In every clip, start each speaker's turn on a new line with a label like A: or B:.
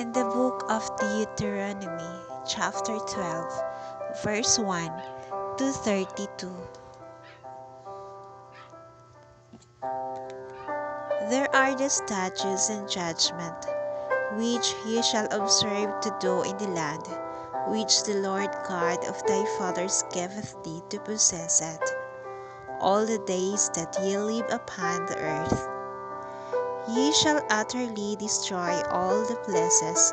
A: In the book of Deuteronomy, chapter 12, verse 1 to 32. There are the statutes and judgment which ye shall observe to do in the land which the Lord God of thy fathers giveth thee to possess it, all the days that ye live upon the earth. Ye shall utterly destroy all the places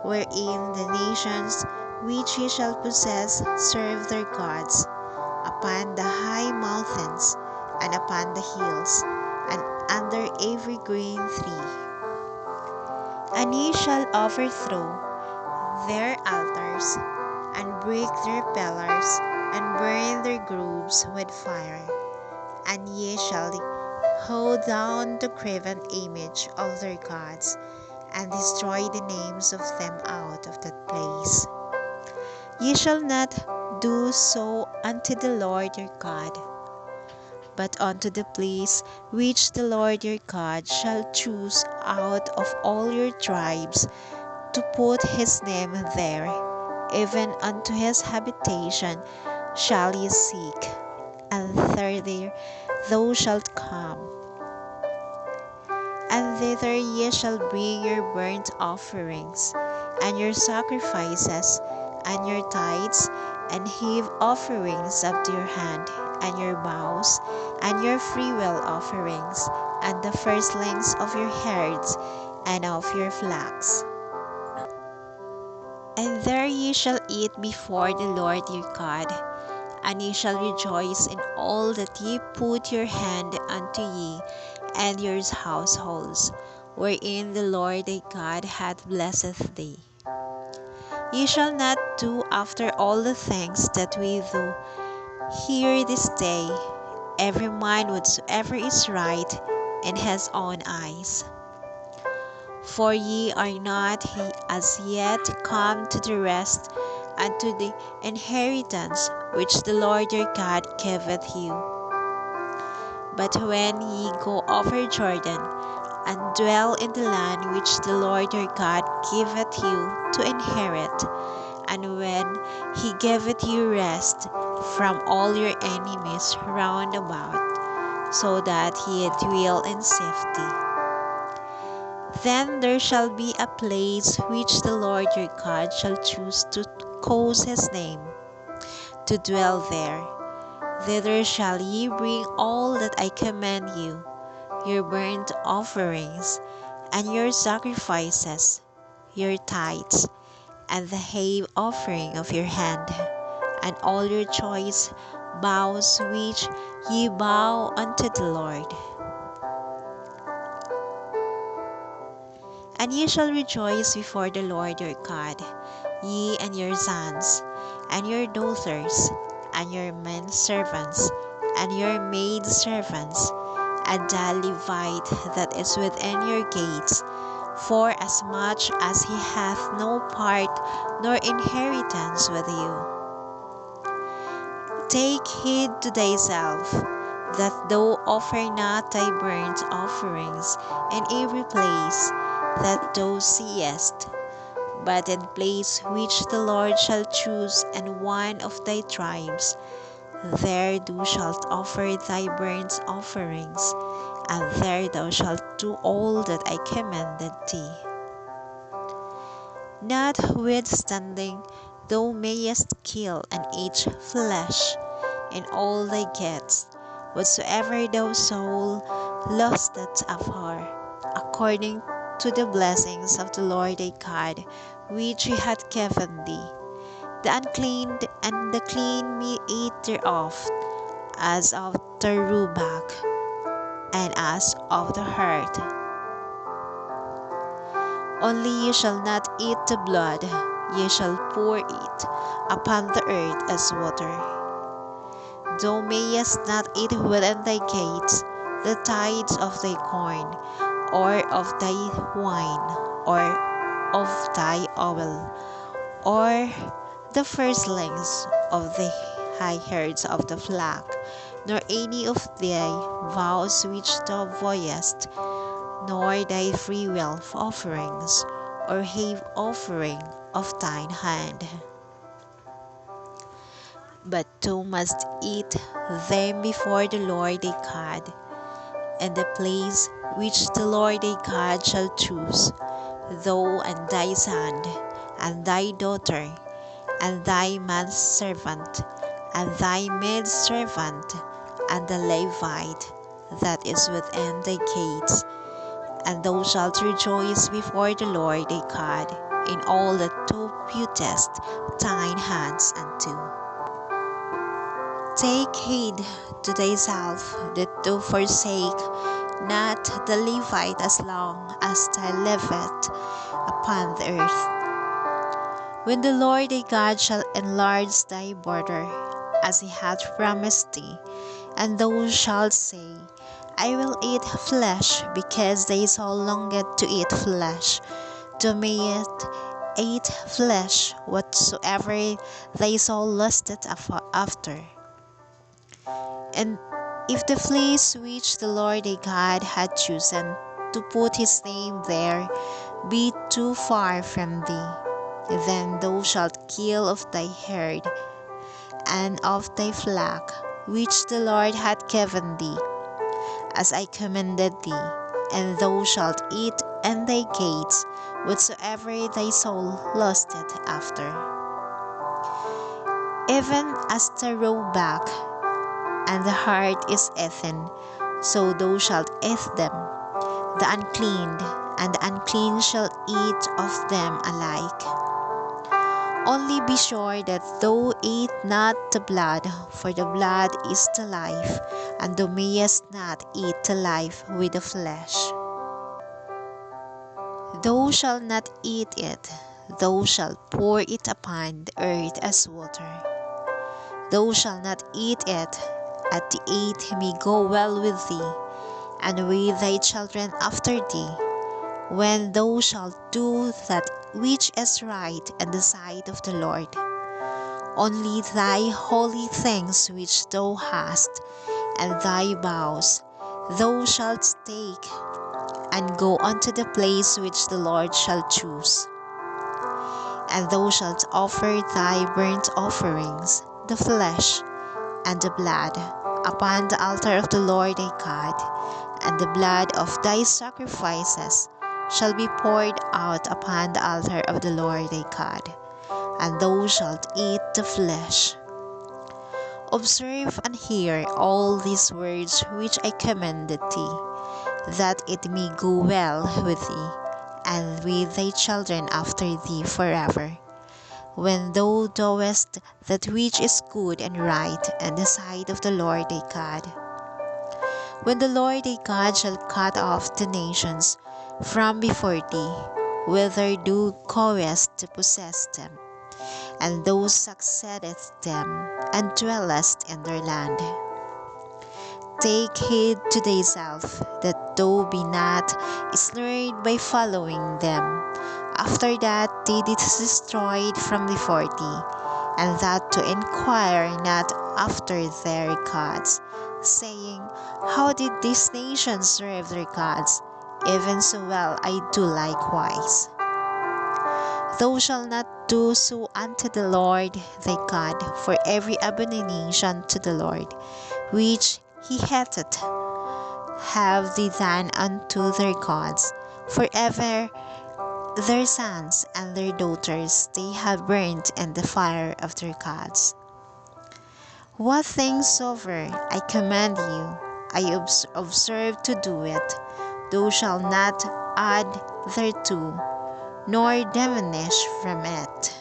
A: wherein the nations which ye shall possess serve their gods, upon the high mountains, and upon the hills, and under every green tree. And ye shall overthrow their altars, and break their pillars, and burn their groves with fire. And ye shall hoe down the graven image of their gods, and destroy the names of them out of that place. Ye shall not do so unto the Lord your God, but unto the place which the Lord your God shall choose out of all your tribes to put his name there, even unto his habitation shall ye seek, and thither thou shalt come. And thither ye shall bring your burnt offerings, and your sacrifices, and your tithes, and heave offerings up to your hand, and your vows, and your freewill offerings, and the firstlings of your herds, and of your flocks. And there ye shall eat before the Lord your God, and ye shall rejoice in all that ye put your hand unto ye, and your households, wherein the Lord thy God hath blessed thee. Ye shall not do after all the things that we do here this day, every man whatsoever is right in his own eyes. For ye are not as yet come to the rest and to the inheritance which the Lord your God giveth you. But when ye go over Jordan, and dwell in the land which the Lord your God giveth you to inherit, and when he giveth you rest from all your enemies round about, so that ye dwell in safety, then there shall be a place which the Lord your God shall choose to cause his name to dwell there. Thither shall ye bring all that I command you, your burnt offerings, and your sacrifices, your tithes, and the heave offering of your hand, and all your choice vows which ye vow unto the Lord. And ye shall rejoice before the Lord your God, ye and your sons, and your daughters, and your men servants, and your maid servants, and the Levite that is within your gates, for as much as he hath no part nor inheritance with you. Take heed to thyself, that thou offer not thy burnt offerings in every place that thou seest, but in place which the Lord shall choose in one of thy tribes, there thou shalt offer thy burnt offerings, and there thou shalt do all that I commanded thee. Notwithstanding, thou mayest kill and eat flesh in all thy gates, whatsoever thy soul lusteth afar, according to the blessings of the Lord thy God, which he hath given thee. The unclean and the clean may eat thereof, as of the rewback, and as of the herd. Only ye shall not eat the blood, ye shall pour it upon the earth as water. Thou mayest not eat within thy gates the tithes of thy corn, or of thy wine, or of thy oil, or the firstlings of the high herds of the flock, nor any of thy vows which thou vowest, nor thy freewill offerings, or have offering of thine hand. But thou must eat them before the Lord thy God, in the place which the Lord thy God shall choose, thou and thy son, and thy daughter, and thy manservant, and thy maidservant, and the Levite that is within thy gates. And thou shalt rejoice before the Lord thy God in all that thou puttest thine hands unto. Take heed to thyself that thou forsake not the Levite as long as thou livest upon the earth. When the Lord thy God shall enlarge thy border, as he hath promised thee, and thou shalt say, I will eat flesh, because thy soul longeth to eat flesh, thou mayest eat flesh whatsoever thy soul lusteth after. And if the place which the Lord thy God hath chosen to put his name there be too far from thee, then thou shalt kill of thy herd and of thy flock, which the Lord hath given thee, as I commanded thee, and thou shalt eat in thy gates whatsoever thy soul lusteth after. Even as the roebuck and the hart is eaten, so thou shalt eat them. The unclean and the unclean shall eat of them alike. Only be sure that thou eat not the blood, for the blood is the life, and thou mayest not eat the life with the flesh. Thou shalt not eat it, thou shalt pour it upon the earth as water. Thou shalt not eat it, that it may go well with thee, and with thy children after thee, when thou shalt do that which is right in the sight of the Lord. Only thy holy things which thou hast, and thy vows, thou shalt take, and go unto the place which the Lord shall choose. And thou shalt offer thy burnt offerings, the flesh, and the blood, upon the altar of the Lord thy God, and the blood of thy sacrifices shall be poured out upon the altar of the Lord thy God, and thou shalt eat the flesh. Observe and hear all these words which I commanded thee, that it may go well with thee, and with thy children after thee forever, when thou doest that which is good and right in the sight of the Lord thy God. When the Lord thy God shall cut off the nations from before thee, whither thou goest to possess them, and thou succeedest them, and dwellest in their land. Take heed to thyself, that thou be not snared by following them, after that they did destroyed from before thee, and that to inquire not after their gods, saying, How did these nations serve their gods? Even so well I do likewise. Thou shalt not do so unto the Lord thy God, for every abomination to the Lord, which he hateth, have they done unto their gods, forever their sons and their daughters they have burnt in the fire of their gods. What things soever I command you, I observe to do it. Thou shalt not add thereto, nor diminish from it.